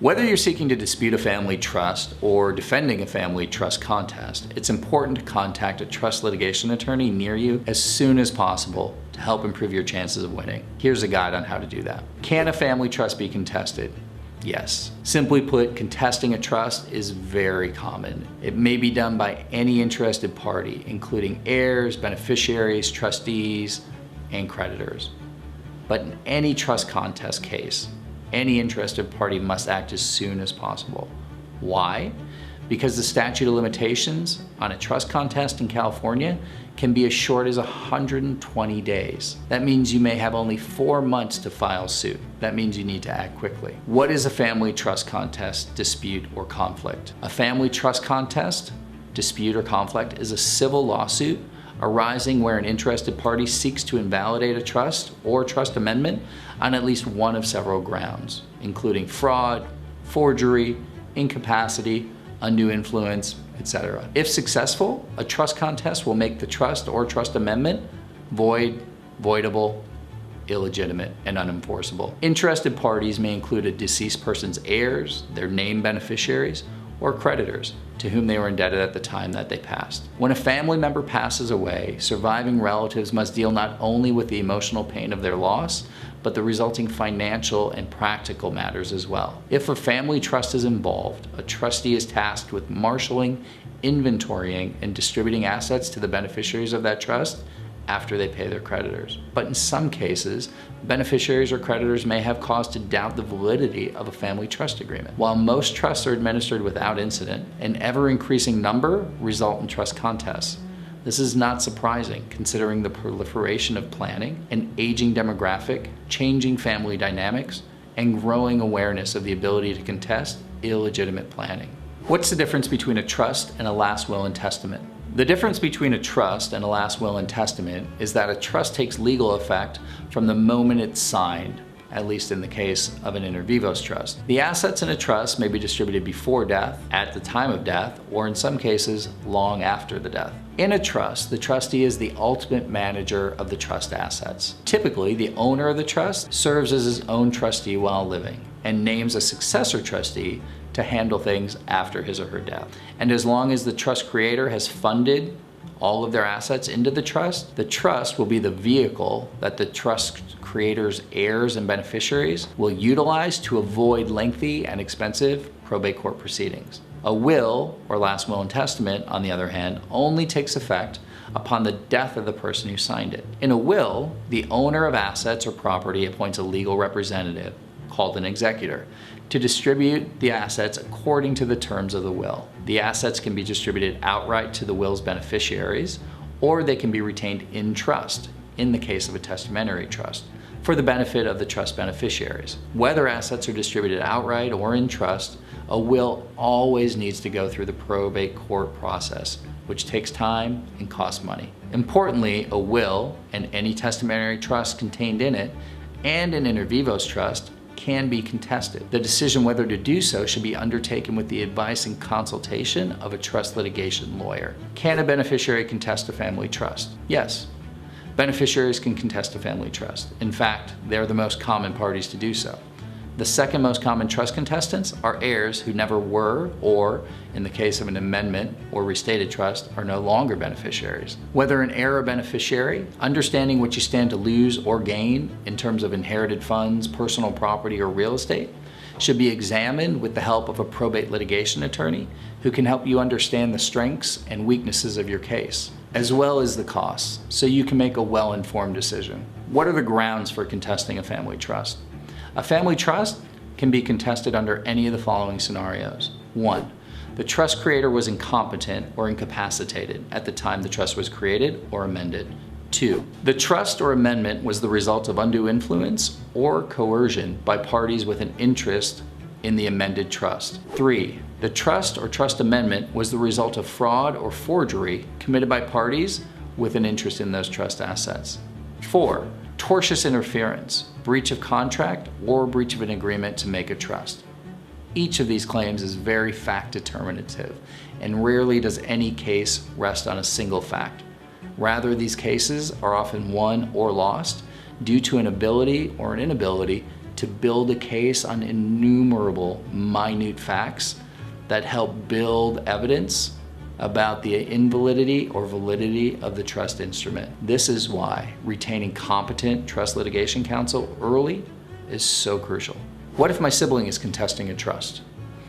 Whether you're seeking to dispute a family trust or defending a family trust contest, it's important to contact a trust litigation attorney near you as soon as possible to help improve your chances of winning. Here's a guide on how to do that. Can a family trust be contested? Yes. Simply put, contesting a trust is very common. It may be done by any interested party, including heirs, beneficiaries, trustees, and creditors. But in any trust contest case, any interested party must act as soon as possible. Why? Because the statute of limitations on a trust contest in California can be as short as 120 days. That means you may have only 4 months to file suit. That means you need to act quickly. What is a family trust contest, dispute, or conflict? A family trust contest, dispute, or conflict is a civil lawsuit arising where an interested party seeks to invalidate a trust or trust amendment on at least one of several grounds, including fraud, forgery, incapacity, undue influence, etc. If successful, a trust contest will make the trust or trust amendment void, voidable, illegitimate, and unenforceable. Interested parties may include a deceased person's heirs, their named beneficiaries, or creditors to whom they were indebted at the time that they passed. When a family member passes away, surviving relatives must deal not only with the emotional pain of their loss, but the resulting financial and practical matters as well. If a family trust is involved, a trustee is tasked with marshaling, inventorying, and distributing assets to the beneficiaries of that trust after they pay their creditors. But in some cases, beneficiaries or creditors may have cause to doubt the validity of a family trust agreement. While most trusts are administered without incident, an ever-increasing number result in trust contests. This is not surprising considering the proliferation of planning, an aging demographic, changing family dynamics, and growing awareness of the ability to contest illegitimate planning. What's the difference between a trust and a last will and testament? The difference between a trust and a last will and testament is that a trust takes legal effect from the moment it's signed, at least in the case of an inter vivos trust. The assets in a trust may be distributed before death, at the time of death, or in some cases, long after the death. In a trust, the trustee is the ultimate manager of the trust assets. Typically, the owner of the trust serves as his own trustee while living and names a successor trustee to handle things after his or her death. And as long as the trust creator has funded all of their assets into the trust will be the vehicle that the trust creator's heirs and beneficiaries will utilize to avoid lengthy and expensive probate court proceedings. A will, or last will and testament, on the other hand, only takes effect upon the death of the person who signed it. In a will, the owner of assets or property appoints a legal representative, called an executor, to distribute the assets according to the terms of the will. The assets can be distributed outright to the will's beneficiaries, or they can be retained in trust, in the case of a testamentary trust, for the benefit of the trust beneficiaries. Whether assets are distributed outright or in trust, a will always needs to go through the probate court process, which takes time and costs money. Importantly, a will and any testamentary trust contained in it, and an inter vivos trust, can be contested. The decision whether to do so should be undertaken with the advice and consultation of a trust litigation lawyer. Can a beneficiary contest a family trust? Yes. Beneficiaries can contest a family trust. In fact, they're the most common parties to do so. The second most common trust contestants are heirs who never were, or, in the case of an amendment or restated trust, are no longer beneficiaries. Whether an heir or beneficiary, understanding what you stand to lose or gain in terms of inherited funds, personal property, or real estate, should be examined with the help of a probate litigation attorney who can help you understand the strengths and weaknesses of your case, as well as the costs, so you can make a well-informed decision. What are the grounds for contesting a family trust? A family trust can be contested under any of the following scenarios. 1. The trust creator was incompetent or incapacitated at the time the trust was created or amended. 2. The trust or amendment was the result of undue influence or coercion by parties with an interest in the amended trust. 3. The trust or trust amendment was the result of fraud or forgery committed by parties with an interest in those trust assets. 4. Tortious interference, breach of contract, or breach of an agreement to make a trust. Each of these claims is very fact determinative, and rarely does any case rest on a single fact. Rather, these cases are often won or lost due to an ability or an inability to build a case on innumerable minute facts that help build evidence about the invalidity or validity of the trust instrument. This is why retaining competent trust litigation counsel early is so crucial. What if my sibling is contesting a trust?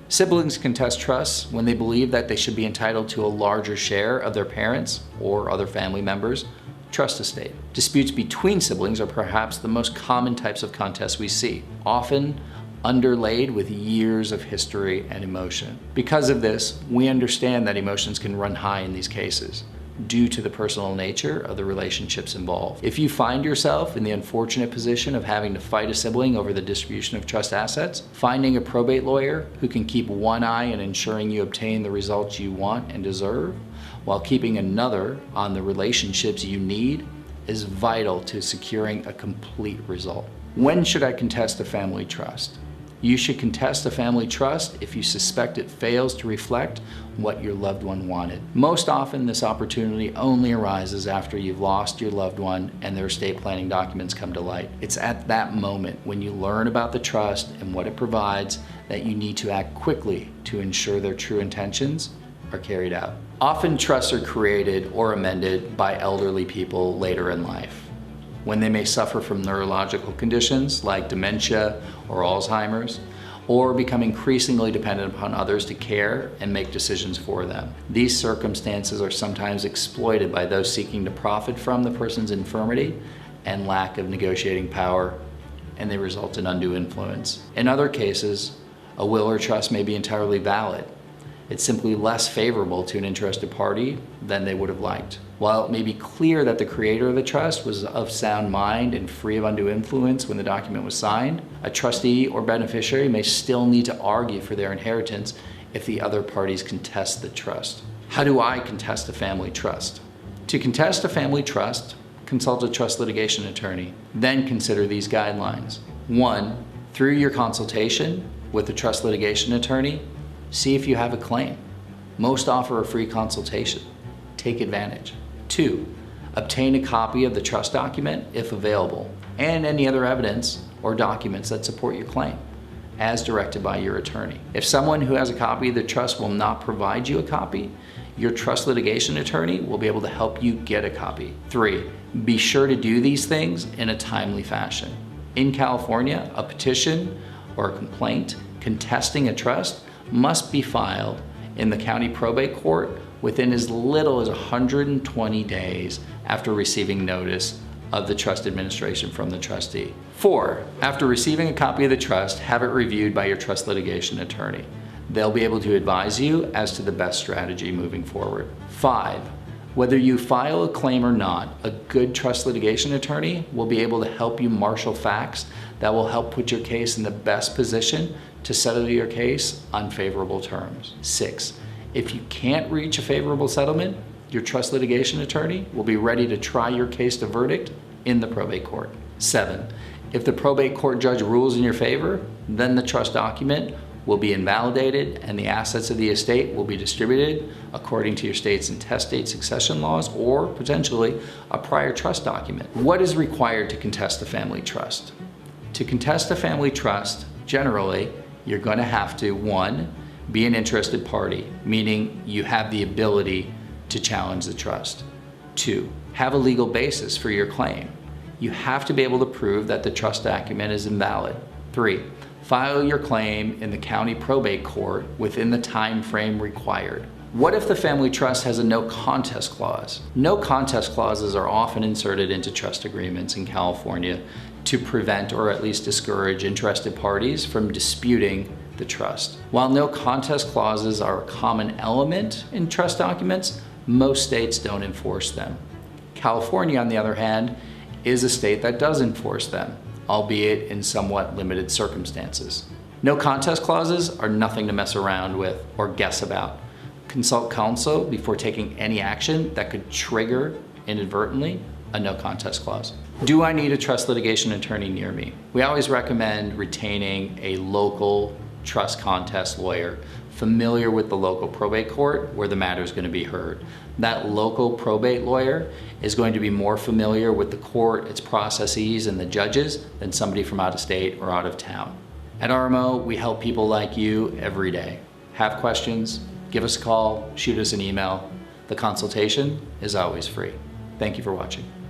Siblings contest trusts when they believe that they should be entitled to a larger share of their parents' or other family members' trust estate. Disputes between siblings are perhaps the most common types of contests we see, often underlaid with years of history and emotion. Because of this, we understand that emotions can run high in these cases due to the personal nature of the relationships involved. If you find yourself in the unfortunate position of having to fight a sibling over the distribution of trust assets, finding a probate lawyer who can keep one eye on ensuring you obtain the results you want and deserve, while keeping another on the relationships you need, is vital to securing a complete result. When should I contest a family trust? You should contest a family trust if you suspect it fails to reflect what your loved one wanted. Most often, this opportunity only arises after you've lost your loved one and their estate planning documents come to light. It's at that moment, when you learn about the trust and what it provides, that you need to act quickly to ensure their true intentions are carried out. Often, trusts are created or amended by elderly people later in life, when they may suffer from neurological conditions like dementia or Alzheimer's, or become increasingly dependent upon others to care and make decisions for them. These circumstances are sometimes exploited by those seeking to profit from the person's infirmity and lack of negotiating power, and they result in undue influence. In other cases, a will or trust may be entirely valid. It's simply less favorable to an interested party than they would have liked. While it may be clear that the creator of the trust was of sound mind and free of undue influence when the document was signed, a trustee or beneficiary may still need to argue for their inheritance if the other parties contest the trust. How do I contest a family trust? To contest a family trust, consult a trust litigation attorney. Then consider these guidelines. 1. Through your consultation with the trust litigation attorney, see if you have a claim. Most offer a free consultation. Take advantage. 2. Obtain a copy of the trust document if available, and any other evidence or documents that support your claim, as directed by your attorney. If someone who has a copy of the trust will not provide you a copy, your trust litigation attorney will be able to help you get a copy. 3. Be sure to do these things in a timely fashion. In California, a petition or a complaint contesting a trust must be filed in the county probate court within as little as 120 days after receiving notice of the trust administration from the trustee. 4. After receiving a copy of the trust, have it reviewed by your trust litigation attorney. They'll be able to advise you as to the best strategy moving forward. 5. Whether you file a claim or not, a good trust litigation attorney will be able to help you marshal facts that will help put your case in the best position to settle your case on favorable terms. 6. If you can't reach a favorable settlement, your trust litigation attorney will be ready to try your case to verdict in the probate court. 7. If the probate court judge rules in your favor, then the trust document will be invalidated and the assets of the estate will be distributed according to your state's intestate succession laws or potentially a prior trust document. What is required to contest a family trust? To contest a family trust, generally, you're going to have to, 1, be an interested party, meaning you have the ability to challenge the trust. 2, have a legal basis for your claim. You have to be able to prove that the trust document is invalid. 3, file your claim in the county probate court within the time frame required. What if the family trust has a no contest clause? No contest clauses are often inserted into trust agreements in California to prevent or at least discourage interested parties from disputing the trust. While no contest clauses are a common element in trust documents, most states don't enforce them. California, on the other hand, is a state that does enforce them, albeit in somewhat limited circumstances. No contest clauses are nothing to mess around with or guess about. Consult counsel before taking any action that could trigger, inadvertently, a no contest clause. Do I need a trust litigation attorney near me? We always recommend retaining a local trust contest lawyer, familiar with the local probate court where the matter is going to be heard. That local probate lawyer is going to be more familiar with the court, its processes, and the judges than somebody from out of state or out of town. At RMO, we help people like you every day. Have questions? Give us a call, shoot us an email. The consultation is always free. Thank you for watching.